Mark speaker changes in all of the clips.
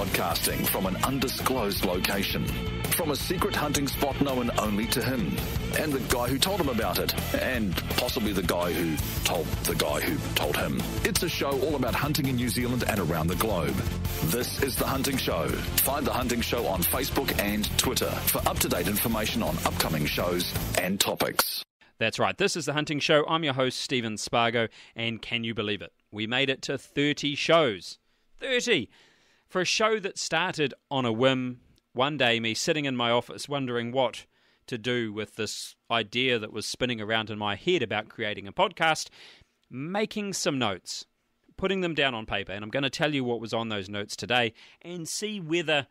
Speaker 1: Broadcasting from an undisclosed location. From a secret hunting spot known only to him. And the guy who told him about it. And possibly the guy who told him. It's a show all about hunting in New Zealand and around the globe. This is The Hunting Show. Find The Hunting Show on Facebook and Twitter for up-to-date information on upcoming shows and topics.
Speaker 2: That's right, this is The Hunting Show. I'm your host, Stephen Spargo, and can you believe it? We made it to 30 shows. 30! For a show that started on a whim, one day me sitting in my office wondering what to do with this idea that was spinning around in my head about creating a podcast, making some notes, putting them down on paper, and I'm going to tell you what was on those notes today and see whether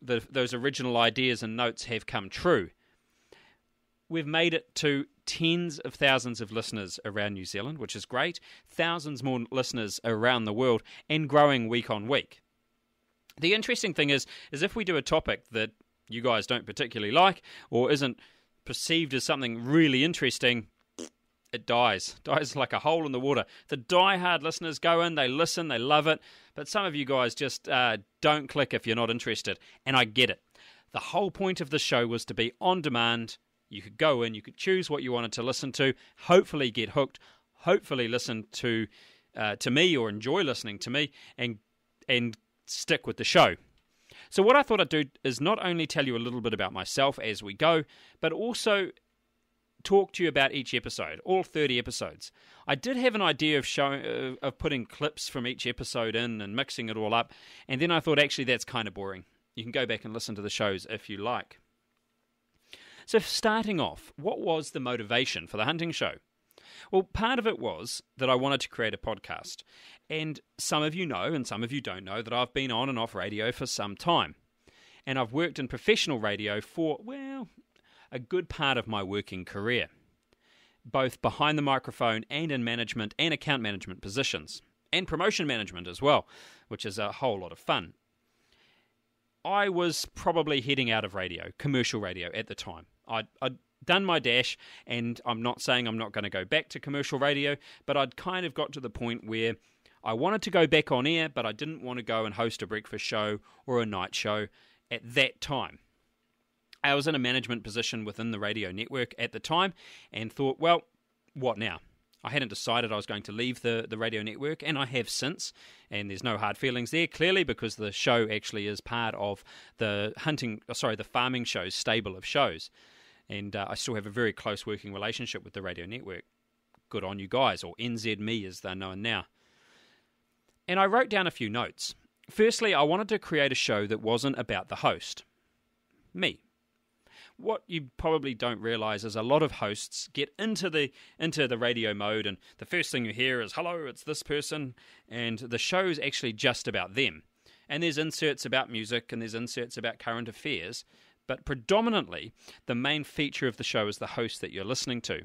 Speaker 2: those original ideas and notes have come true. We've made it to tens of thousands of listeners around New Zealand, which is great, thousands more listeners around the world, and growing week on week. The interesting thing is if we do a topic that you guys don't particularly like or isn't perceived as something really interesting, it dies like a hole in the water. The die-hard listeners go in, they listen, they love it, but some of you guys just don't click if you're not interested, and I get it. The whole point of the show was to be on demand. You could go in, you could choose what you wanted to listen to, hopefully get hooked, hopefully listen to me or enjoy listening to me, and stick with the show. So what I thought I'd do is not only tell you a little bit about myself as we go, but also talk to you about each episode, all 30 episodes. I did have an idea of putting clips from each episode in and mixing it all up, and then I thought actually that's kind of boring. You can go back and listen to the shows if you like. So starting off, what was the motivation for The Hunting Show? Well, part of it was that I wanted to create a podcast. And some of you know, and some of you don't know, that I've been on and off radio for some time. And I've worked in professional radio for, well, a good part of my working career. Both behind the microphone and in management and account management positions. And promotion management as well, which is a whole lot of fun. I was probably heading out of radio, commercial radio at the time. I'd done my dash, and I'm not saying I'm not going to go back to commercial radio, but I'd kind of got to the point where I wanted to go back on air, but I didn't want to go and host a breakfast show or a night show at that time. I was in a management position within the radio network at the time and thought, well, what now? I hadn't decided I was going to leave the radio network, and I have since, and there's no hard feelings there, clearly, because the show actually is part of the farming show's stable of shows. And I still have a very close working relationship with the radio network. Good on you guys, or NZME as they're known now. And I wrote down a few notes. Firstly, I wanted to create a show that wasn't about the host. Me. What you probably don't realise is a lot of hosts get into the radio mode, and the first thing you hear is, hello, it's this person, and the show's actually just about them. And there's inserts about music, and there's inserts about current affairs, but predominantly the main feature of the show is the host that you're listening to.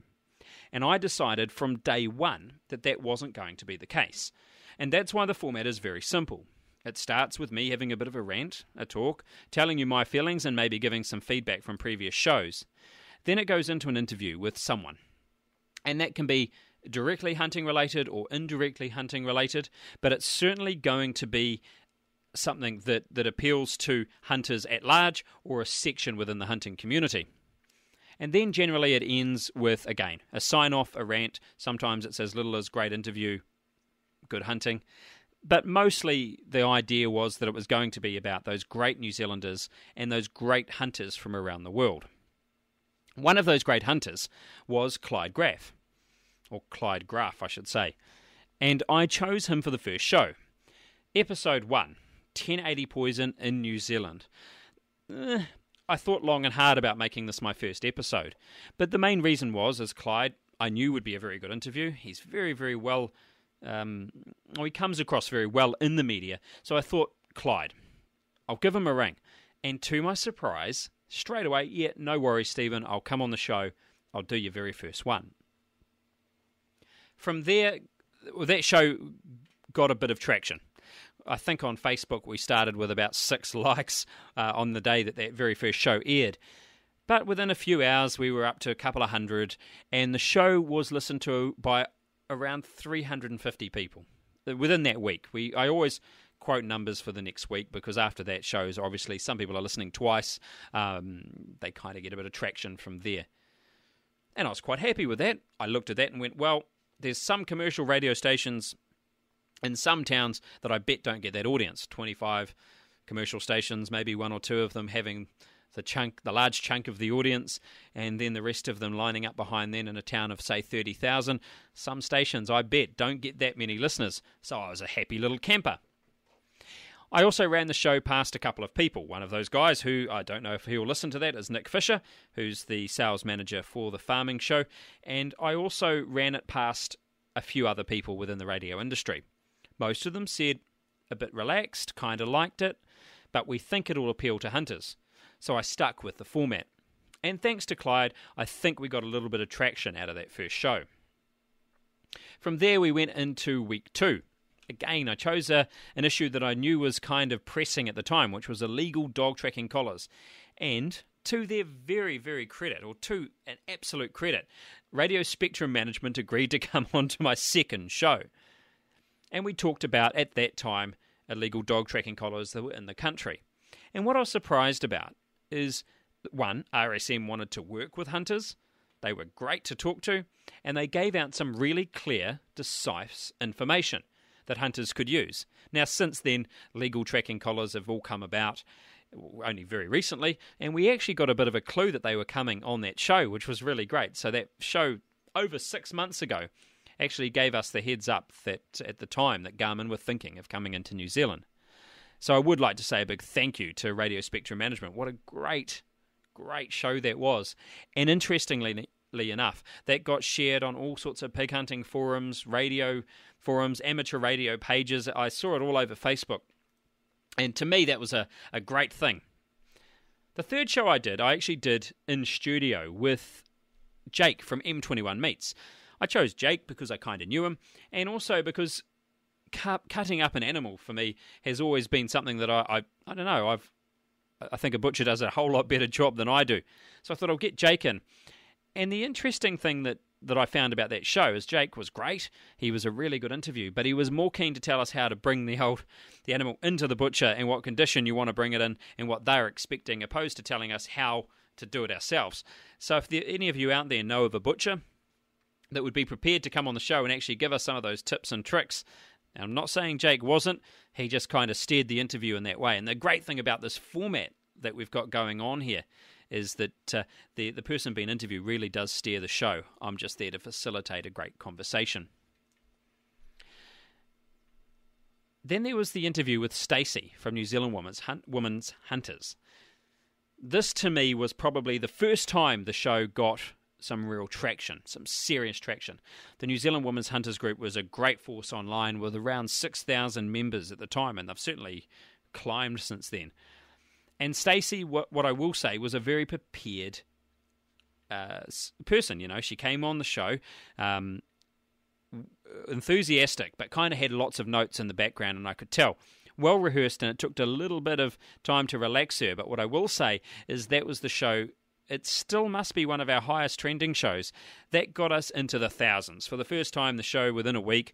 Speaker 2: And I decided from day one that wasn't going to be the case. And that's why the format is very simple. It starts with me having a bit of a rant, a talk, telling you my feelings and maybe giving some feedback from previous shows. Then it goes into an interview with someone. And that can be directly hunting related or indirectly hunting related, but it's certainly going to be something that appeals to hunters at large or a section within the hunting community. And then generally it ends with, again, a sign-off, a rant. Sometimes it's as little as great interview, good hunting. But mostly the idea was that it was going to be about those great New Zealanders and those great hunters from around the world. One of those great hunters was Clyde Graff, or Clyde Graff, I should say. And I chose him for the first show. Episode 1, 1080 poison in New Zealand. I thought long and hard about making this my first episode. But the main reason was Clyde, I knew would be a very good interview. He's very, very well... he comes across very well in the media. So I thought, Clyde, I'll give him a ring. And to my surprise, straight away, yeah, no worries, Stephen, I'll come on the show. I'll do your very first one. From there, that show got a bit of traction. I think on Facebook we started with about 6 likes on the day that very first show aired. But within a few hours we were up to a couple of hundred, and the show was listened to by around 350 people within that week. I always quote numbers for the next week, because after that shows, obviously, some people are listening twice. They kind of get a bit of traction from there. And I was quite happy with that. I looked at that and went, well, there's some commercial radio stations in some towns that I bet don't get that audience. 25 commercial stations, maybe one or two of them having the large chunk of the audience, and then the rest of them lining up behind then in a town of, say, 30,000. Some stations, I bet, don't get that many listeners. So I was a happy little camper. I also ran the show past a couple of people. One of those guys, who I don't know if he'll listen to that, is Nick Fisher, who's the sales manager for the farming show. And I also ran it past a few other people within the radio industry. Most of them said a bit relaxed, kind of liked it, but we think it'll appeal to hunters. So I stuck with the format. And thanks to Clyde, I think we got a little bit of traction out of that first show. From there, we went into week 2. Again, I chose an issue that I knew was kind of pressing at the time, which was illegal dog tracking collars. And to their very, very credit, or to an absolute credit, Radio Spectrum Management agreed to come on to my second show. And we talked about, at that time, illegal dog tracking collars that were in the country. And what I was surprised about is, one, RSM wanted to work with hunters. They were great to talk to, and they gave out some really clear, decisive information that hunters could use. Now, since then, legal tracking collars have all come about only very recently, and we actually got a bit of a clue that they were coming on that show, which was really great. So that show, over 6 months ago, actually gave us the heads up that at the time that Garmin were thinking of coming into New Zealand. So I would like to say a big thank you to Radio Spectrum Management. What a great show that was. And interestingly enough, that got shared on all sorts of pig hunting forums, radio forums, amateur radio pages. I saw it all over Facebook. And to me, that was a great thing. The third show I actually did in studio with Jake from M21 Meats. I chose Jake because I kind of knew him, and also because cutting up an animal for me has always been something that I don't know, I think a butcher does a whole lot better job than I do. So I thought I'll get Jake in. And the interesting thing that I found about that show is Jake was great. He was a really good interview, but he was more keen to tell us how to bring the animal into the butcher and what condition you want to bring it in and what they're expecting, opposed to telling us how to do it ourselves. So if any of you out there know of a butcher that would be prepared to come on the show and actually give us some of those tips and tricks. Now, I'm not saying Jake wasn't. He just kind of steered the interview in that way. And the great thing about this format that we've got going on here is that the person being interviewed really does steer the show. I'm just there to facilitate a great conversation. Then there was the interview with Stacey from New Zealand Women's Hunters. This, to me, was probably the first time the show got some real traction, some serious traction. The New Zealand Women's Hunters group was a great force online with around 6,000 members at the time, and they've certainly climbed since then. And Stacey, what I will say, was a very prepared person. You know, she came on the show enthusiastic, but kind of had lots of notes in the background, and I could tell. Well rehearsed, and it took a little bit of time to relax her. But what I will say is that was the show. It still must be one of our highest trending shows. That got us into the thousands. For the first time, the show within a week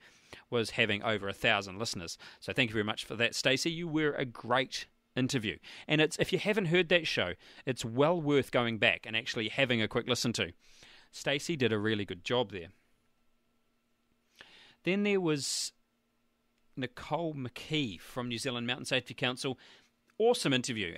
Speaker 2: was having over 1,000 listeners. So thank you very much for that, Stacey. You were a great interview. And if you haven't heard that show, it's well worth going back and actually having a quick listen to. Stacey did a really good job there. Then there was Nicole McKee from New Zealand Mountain Safety Council. Awesome interview.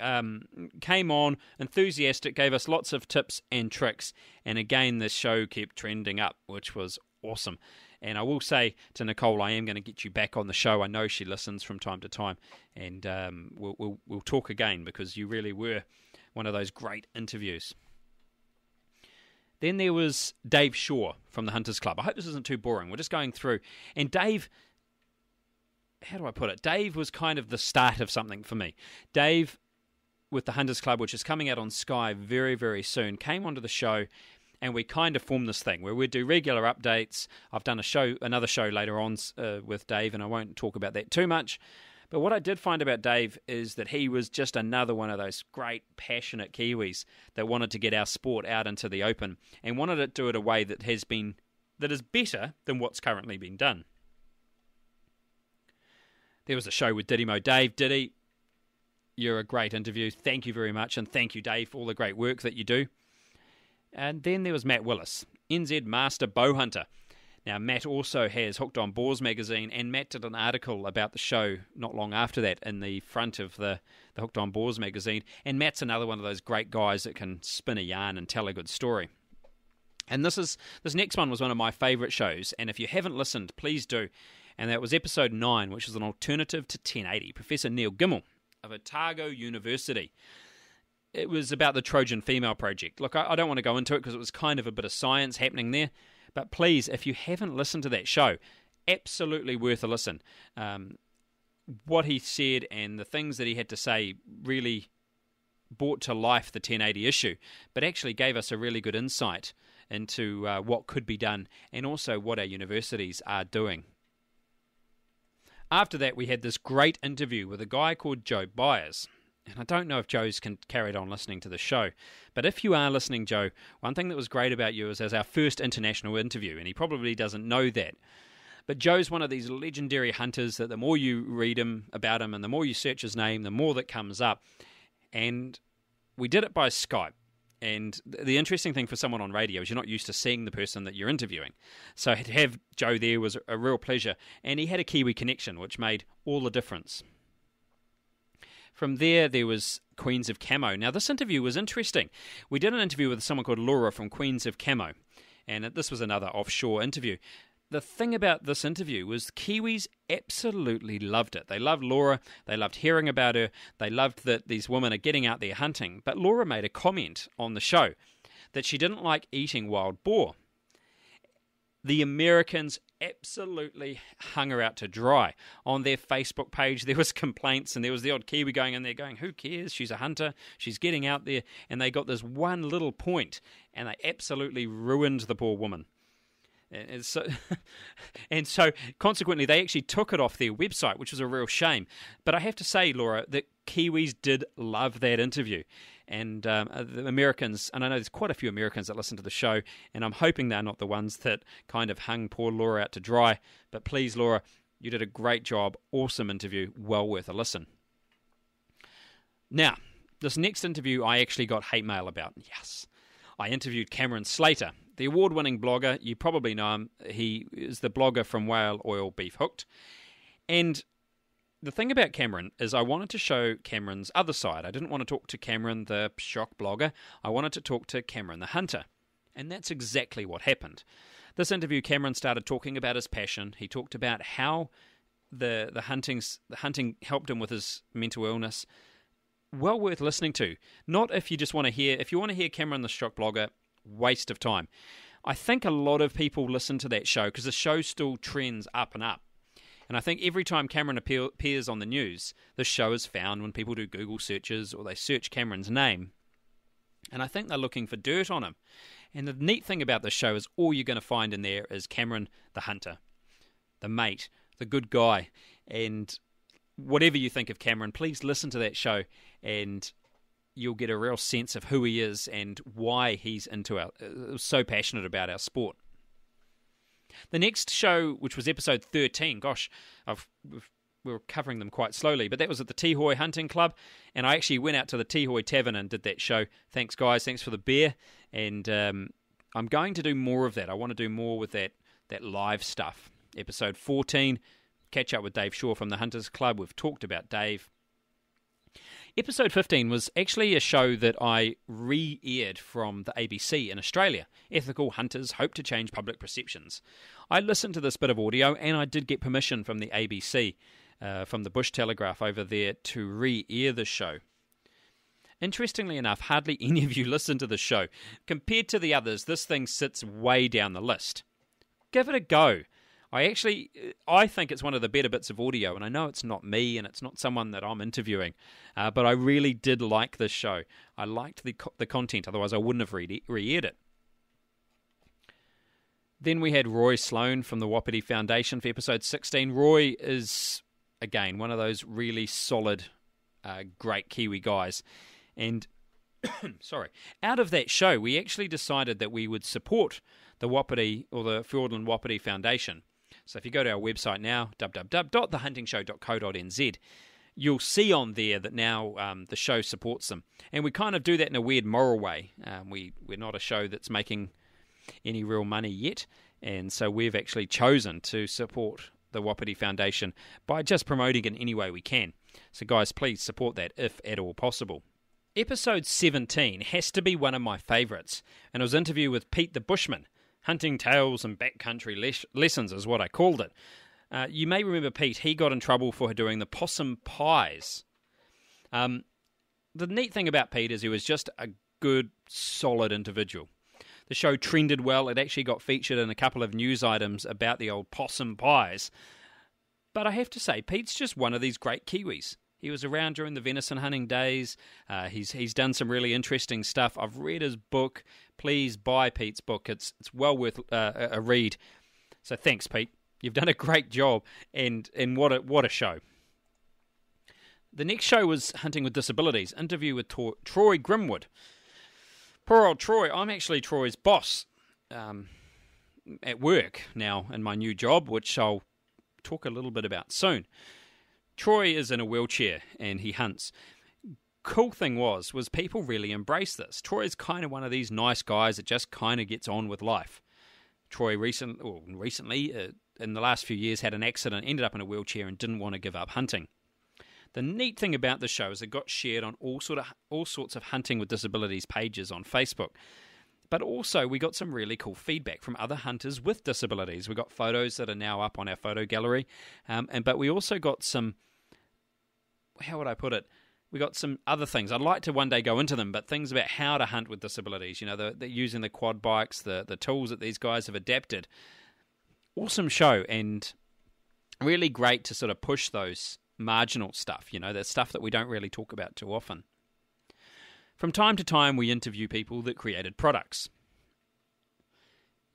Speaker 2: Came on, enthusiastic, gave us lots of tips and tricks. And again, the show kept trending up, which was awesome. And I will say to Nicole, I am going to get you back on the show. I know she listens from time to time. And we'll talk again, because you really were one of those great interviews. Then there was Dave Shaw from the Hunters Club. I hope this isn't too boring. We're just going through. And Dave, how do I put it? Dave was kind of the start of something for me. Dave, with the Hunters Club, which is coming out on Sky very, very soon, came onto the show, and we kind of formed this thing where we do regular updates. I've done another show later on with Dave, and I won't talk about that too much. But what I did find about Dave is that he was just another one of those great, passionate Kiwis that wanted to get our sport out into the open and wanted to do it a way that is better than what's currently being done. There was a show with Diddy Mo Dave. Diddy, you're a great interview. Thank you very much. And thank you, Dave, for all the great work that you do. And then there was Matt Willis, NZ Master Bowhunter. Now, Matt also has Hooked on Boars magazine, and Matt did an article about the show not long after that in the front of the Hooked on Boars magazine. And Matt's another one of those great guys that can spin a yarn and tell a good story. And this next one was one of my favourite shows, and if you haven't listened, please do. And that was episode 9, which is an alternative to 1080. Professor Neil Gimmel of Otago University. It was about the Trojan Female Project. Look, I don't want to go into it because it was kind of a bit of science happening there. But please, if you haven't listened to that show, absolutely worth a listen. What he said and the things that he had to say really brought to life the 1080 issue, but actually gave us a really good insight into what could be done and also what our universities are doing. After that, we had this great interview with a guy called Joe Byers. And I don't know if Joe's carried on listening to the show, but if you are listening, Joe, one thing that was great about you is as our first international interview, and he probably doesn't know that. But Joe's one of these legendary hunters that the more you read about him and the more you search his name, the more that comes up. And we did it by Skype. And the interesting thing for someone on radio is you're not used to seeing the person that you're interviewing. So to have Joe there was a real pleasure. And he had a Kiwi connection, which made all the difference. From there was Queens of Camo. Now, this interview was interesting. We did an interview with someone called Laura from Queens of Camo, and this was another offshore interview. The thing about this interview was Kiwis absolutely loved it. They loved Laura. They loved hearing about her. They loved that these women are getting out there hunting. But Laura made a comment on the show that she didn't like eating wild boar. The Americans absolutely hung her out to dry. On their Facebook page, there was complaints, and there was the odd Kiwi going in there going, who cares? She's a hunter. She's getting out there. And they got this one little point, and they absolutely ruined the poor woman. And so, consequently, they actually took it off their website, which was a real shame. But I have to say, Laura, that Kiwis did love that interview. And the Americans, and I know there's quite a few Americans that listen to the show, and I'm hoping they're not the ones that kind of hung poor Laura out to dry. But please, Laura, you did a great job. Awesome interview. Well worth a listen. Now, this next interview I actually got hate mail about. Yes. I interviewed Cameron Slater, the award-winning blogger. You probably know him. He is the blogger from Whale Oil Beef Hooked. And the thing about Cameron is I wanted to show Cameron's other side. I didn't want to talk to Cameron, the shock blogger. I wanted to talk to Cameron, the hunter. And that's exactly what happened. This interview, Cameron started talking about his passion. He talked about how the hunting helped him with his mental illness. Well worth listening to. Not if you just want to hear... If you want to hear Cameron, the shock blogger, waste of time. I think a lot of people listen to that show because the show still trends up and up. And I think every time Cameron appears on the news, this show is found when people do Google searches or they search Cameron's name. And I think they're looking for dirt on him. And the neat thing about this show is all you're going to find in there is Cameron, the hunter, the mate, the good guy. And whatever you think of Cameron, please listen to that show and you'll get a real sense of who he is and why he's so passionate about our sport. The next show, which was episode 13, gosh, we were covering them quite slowly, but that was at the Tihoe Hunting Club, and I actually went out to the Tihoe Tavern and did that show. Thanks, guys. Thanks for the beer, and I'm going to do more of that. I want to do more with that live stuff. Episode 14, catch up with Dave Shaw from the Hunters Club. We've talked about Dave. Episode 15 was actually a show that I re-aired from the ABC in Australia. Ethical Hunters Hope to Change Public Perceptions. I listened to this bit of audio and I did get permission from the ABC, from the Bush Telegraph over there, to re-air the show. Interestingly enough, hardly any of you listen to the show. Compared to the others, this thing sits way down the list. Give it a go. I think it's one of the better bits of audio, and I know it's not me and it's not someone that I'm interviewing, but I really did like this show. I liked the content, otherwise I wouldn't have re-aired it. Then we had Roy Sloan from the Wapiti Foundation for episode 16. Roy is, again, one of those really solid, great Kiwi guys. And, sorry, out of that show, we actually decided that we would support the Wapiti, or the Fiordland Wapiti Foundation. So if you go to our website now, www.thehuntingshow.co.nz, you'll see on there that now the show supports them. And we kind of do that in a weird moral way. We're not a show that's making any real money yet, and so we've actually chosen to support the Wapiti Foundation by just promoting it in any way we can. So guys, please support that if at all possible. Episode 17 has to be one of my favourites, and it was an interview with Pete the Bushman. Hunting tales and backcountry lessons is what I called it. You may remember Pete. He got in trouble for doing the possum pies. The neat thing about Pete is he was just a good, solid individual. The show trended well. It actually got featured in a couple of news items about the old possum pies. But I have to say, Pete's just one of these great Kiwis. He was around during the venison hunting days. He's done some really interesting stuff. I've read his book. Please buy Pete's book. It's well worth a read. So thanks, Pete. You've done a great job, and what a show. The next show was Hunting with Disabilities, interview with Troy Grimwood. Poor old Troy. I'm actually Troy's boss at work now in my new job, which I'll talk a little bit about soon. Troy is in a wheelchair and he hunts. Cool thing was people really embrace this. Troy's kind of one of these nice guys that just kind of gets on with life. Troy recently, in the last few years, had an accident, ended up in a wheelchair and didn't want to give up hunting. The neat thing about the show is it got shared on all sorts of Hunting with Disabilities pages on Facebook. But also we got some really cool feedback from other hunters with disabilities. We got photos that are now up on our photo gallery, but we also got some, how would I put it? We got some other things. I'd like to one day go into them, but things about how to hunt with disabilities. You know, they're using the quad bikes, the tools that these guys have adapted. Awesome show, and really great to sort of push those marginal stuff, you know, the stuff that we don't really talk about too often. From time to time, we interview people that created products.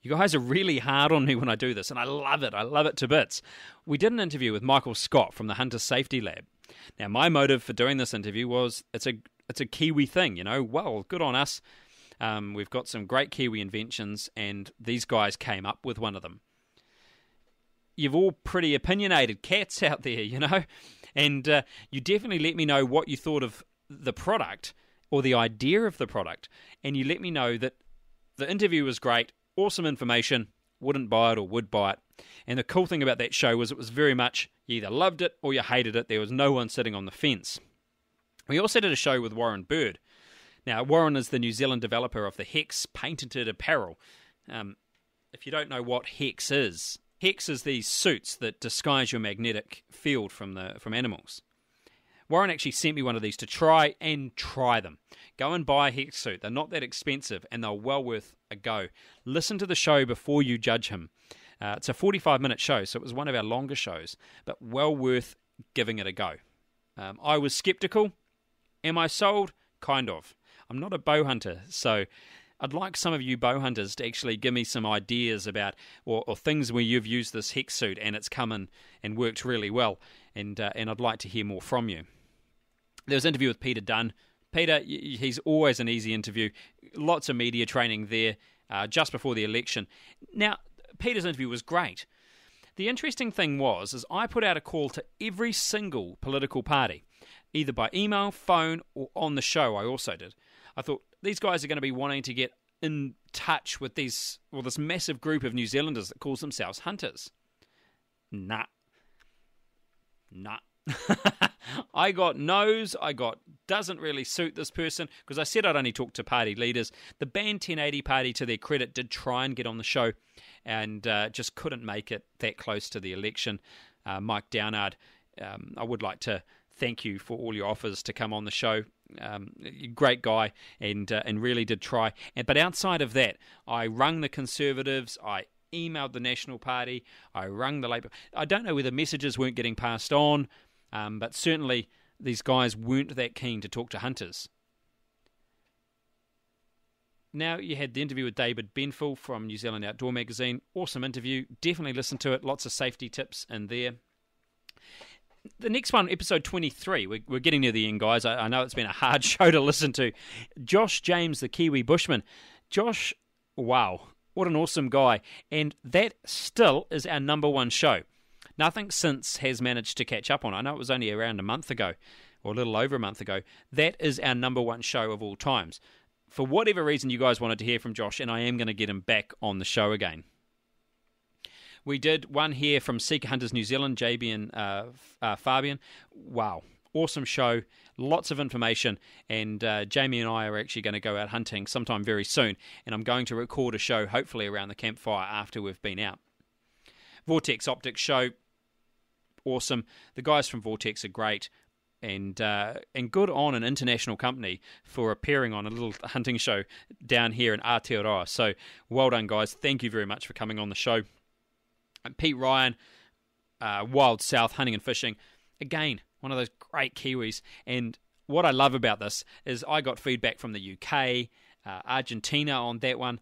Speaker 2: You guys are really hard on me when I do this, and I love it. I love it to bits. We did an interview with Michael Scott from the Hunter Safety Lab. Now, my motive for doing this interview was it's a Kiwi thing, you know. Well, good on us. We've got some great Kiwi inventions, and these guys came up with one of them. You've all pretty opinionated cats out there, you know, and you definitely let me know what you thought of the product or the idea of the product, and you let me know that the interview was great, awesome information, wouldn't buy it or would buy it. And the cool thing about that show was it was very much you either loved it or you hated it. There was no one sitting on the fence. We also did a show with Warren Bird. Now, Warren is the New Zealand developer of the Hex patented apparel. If you don't know what Hex is these suits that disguise your magnetic field from animals. Warren actually sent me one of these to try them. Go and buy a Hex suit. They're not that expensive, and they're well worth a go. Listen to the show before you judge him. It's a 45-minute show, so it was one of our longer shows, but well worth giving it a go. I was skeptical. Am I sold? Kind of. I'm not a bow hunter, so I'd like some of you bow hunters to actually give me some ideas about or things where you've used this Hex suit and it's come in and worked really well, and I'd like to hear more from you. There was an interview with Peter Dunn. Peter, he's always an easy interview. Lots of media training there just before the election. Now, Peter's interview was great. The interesting thing was I put out a call to every single political party, either by email, phone, or on the show. I also did. I thought these guys are going to be wanting to get in touch with this massive group of New Zealanders that calls themselves hunters. Nah. I got no's, doesn't really suit this person, because I said I'd only talk to party leaders. The Band 1080 party, to their credit, did try and get on the show and just couldn't make it that close to the election. Mike Downard, I would like to thank you for all your offers to come on the show. Great guy, and really did try. But outside of that, I rung the Conservatives, I emailed the National Party, I rung the Labour. I don't know whether messages weren't getting passed on, but certainly these guys weren't that keen to talk to hunters. Now you had the interview with David Benfill from New Zealand Outdoor Magazine. Awesome interview. Definitely listen to it. Lots of safety tips in there. The next one, episode 23. We're getting near the end, guys. I know it's been a hard show to listen to. Josh James, the Kiwi Bushman. Josh, wow. What an awesome guy. And that still is our number one show. Nothing since has managed to catch up on. I know it was only around a month ago, or a little over a month ago. That is our number one show of all times. For whatever reason you guys wanted to hear from Josh, and I am going to get him back on the show again. We did one here from Seeker Hunters New Zealand, JB and Fabian. Wow, awesome show, lots of information, and Jamie and I are actually going to go out hunting sometime very soon, and I'm going to record a show hopefully around the campfire after we've been out. Vortex Optics show, awesome. The guys from Vortex are great. And good on an international company for appearing on a little hunting show down here in Aotearoa. So well done, guys. Thank you very much for coming on the show. And Pete Ryan, Wild South Hunting and Fishing. Again, one of those great Kiwis. And what I love about this is I got feedback from the UK, Argentina on that one,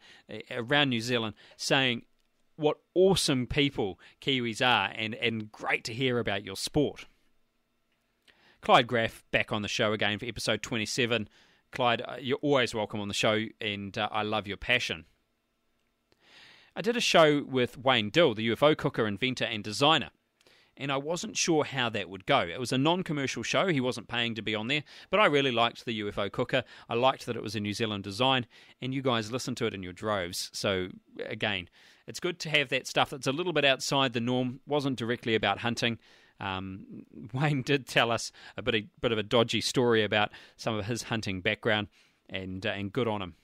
Speaker 2: around New Zealand, saying what awesome people Kiwis are and great to hear about your sport. Clyde Graff back on the show again for episode 27. Clyde, you're always welcome on the show, and I love your passion. I did a show with Wayne Dill, the UFO cooker, inventor, and designer, and I wasn't sure how that would go. It was a non-commercial show. He wasn't paying to be on there, but I really liked the UFO cooker. I liked that it was a New Zealand design, and you guys listened to it in your droves. So, again, it's good to have that stuff that's a little bit outside the norm, wasn't directly about hunting. Wayne did tell us a bit of a dodgy story about some of his hunting background, and good on him.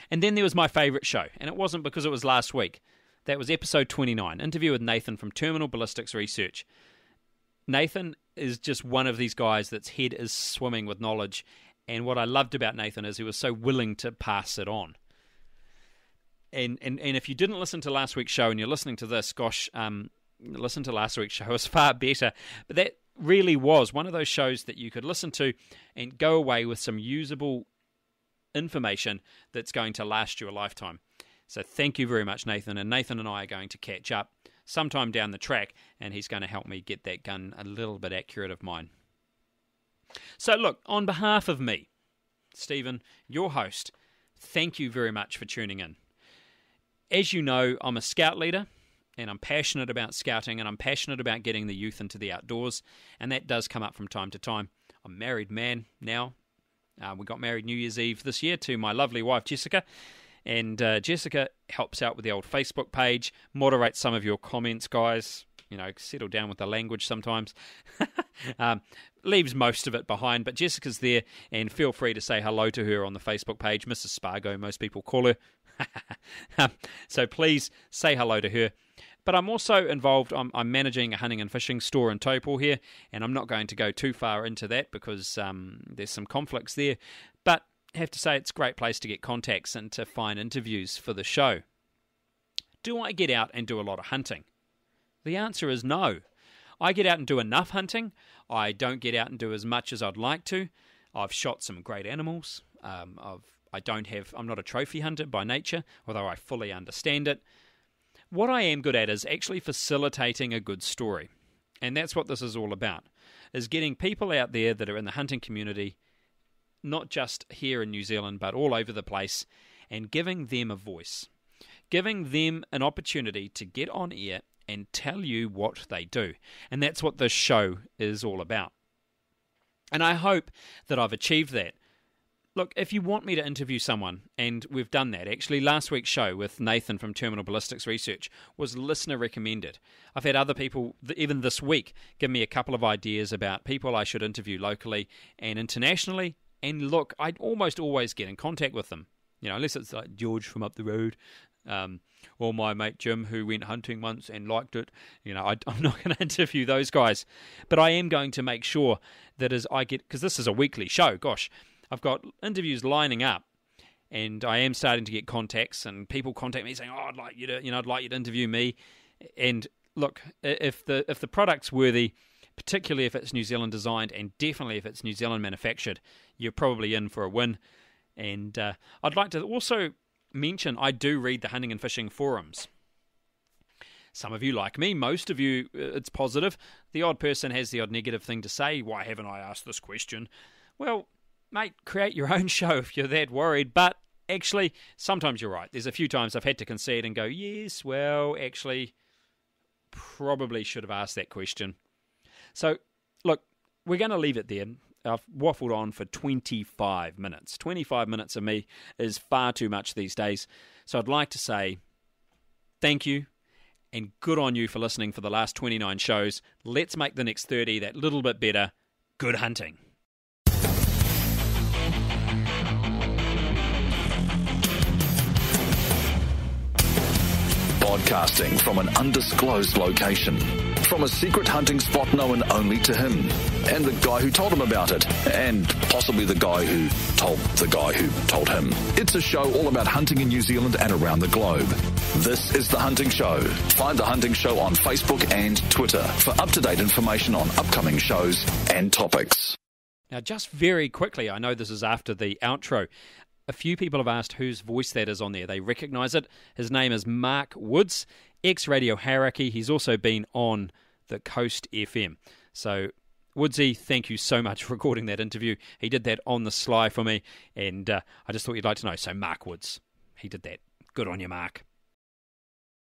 Speaker 2: And then there was my favourite show, and it wasn't because it was last week. That was episode 29, interview with Nathan from Terminal Ballistics Research. Nathan is just one of these guys that's head is swimming with knowledge, and what I loved about Nathan is he was so willing to pass it on. And if you didn't listen to last week's show and you're listening to this, gosh, listen to last week's show. It was far better. But that really was one of those shows that you could listen to and go away with some usable information that's going to last you a lifetime. So thank you very much, Nathan. And Nathan and I are going to catch up sometime down the track, and he's going to help me get that gun a little bit accurate of mine. So look, on behalf of me, Stephen, your host, thank you very much for tuning in. As you know, I'm a scout leader, and I'm passionate about scouting, and I'm passionate about getting the youth into the outdoors, and that does come up from time to time. I'm a married man now. We got married New Year's Eve this year to my lovely wife, Jessica, and Jessica helps out with the old Facebook page, moderates some of your comments, guys. You know, settle down with the language sometimes. Leaves most of it behind, but Jessica's there, and feel free to say hello to her on the Facebook page. Mrs. Spargo, most people call her. So please say hello to her. But I'm also involved, I'm managing a hunting and fishing store in Taupo here, and I'm not going to go too far into that because there's some conflicts there. But I have to say it's a great place to get contacts and to find interviews for the show. Do I get out and do a lot of hunting? The answer is no. I get out and do enough hunting. I don't get out and do as much as I'd like to. I've shot some great animals. I'm not a trophy hunter by nature, although I fully understand it. What I am good at is actually facilitating a good story. And that's what this is all about, is getting people out there that are in the hunting community, not just here in New Zealand, but all over the place, and giving them a voice, giving them an opportunity to get on air and tell you what they do. And that's what this show is all about. And I hope that I've achieved that. Look, if you want me to interview someone, and we've done that, actually last week's show with Nathan from Terminal Ballistics Research was listener recommended. I've had other people, even this week, give me a couple of ideas about people I should interview locally and internationally, and look, I almost always get in contact with them, you know, unless it's like George from up the road, or my mate Jim who went hunting once and liked it. You know, I'm not going to interview those guys, but I am going to make sure that as I get, because this is a weekly show, gosh, I've got interviews lining up, and I am starting to get contacts, and people contact me saying, "Oh, I'd like you to interview me." And look, if the product's worthy, particularly if it's New Zealand designed, and definitely if it's New Zealand manufactured, you're probably in for a win. And I'd like to also mention I do read the hunting and fishing forums. Some of you like me, most of you, it's positive. The odd person has the odd negative thing to say. Why haven't I asked this question? Well, mate, create your own show if you're that worried. But actually, sometimes you're right. There's a few times I've had to concede and go, yes, well, actually, probably should have asked that question. So, look, we're going to leave it there. I've waffled on for 25 minutes. 25 minutes of me is far too much these days. So I'd like to say thank you and good on you for listening for the last 29 shows. Let's make the next 30 that little bit better. Good hunting.
Speaker 1: Broadcasting from an undisclosed location, from a secret hunting spot known only to him, and the guy who told him about it, and possibly the guy who told him. It's a show all about hunting in New Zealand and around the globe. This is The Hunting Show. Find The Hunting Show on Facebook and Twitter for up-to-date information on upcoming shows and topics.
Speaker 2: Now, just very quickly, I know this is after the outro. A few people have asked whose voice that is on there. They recognise it. His name is Mark Woods, ex-Radio Hierarchy. He's also been on the Coast FM. So, Woodsy, thank you so much for recording that interview. He did that on the sly for me, and I just thought you'd like to know. So, Mark Woods, he did that. Good on you, Mark.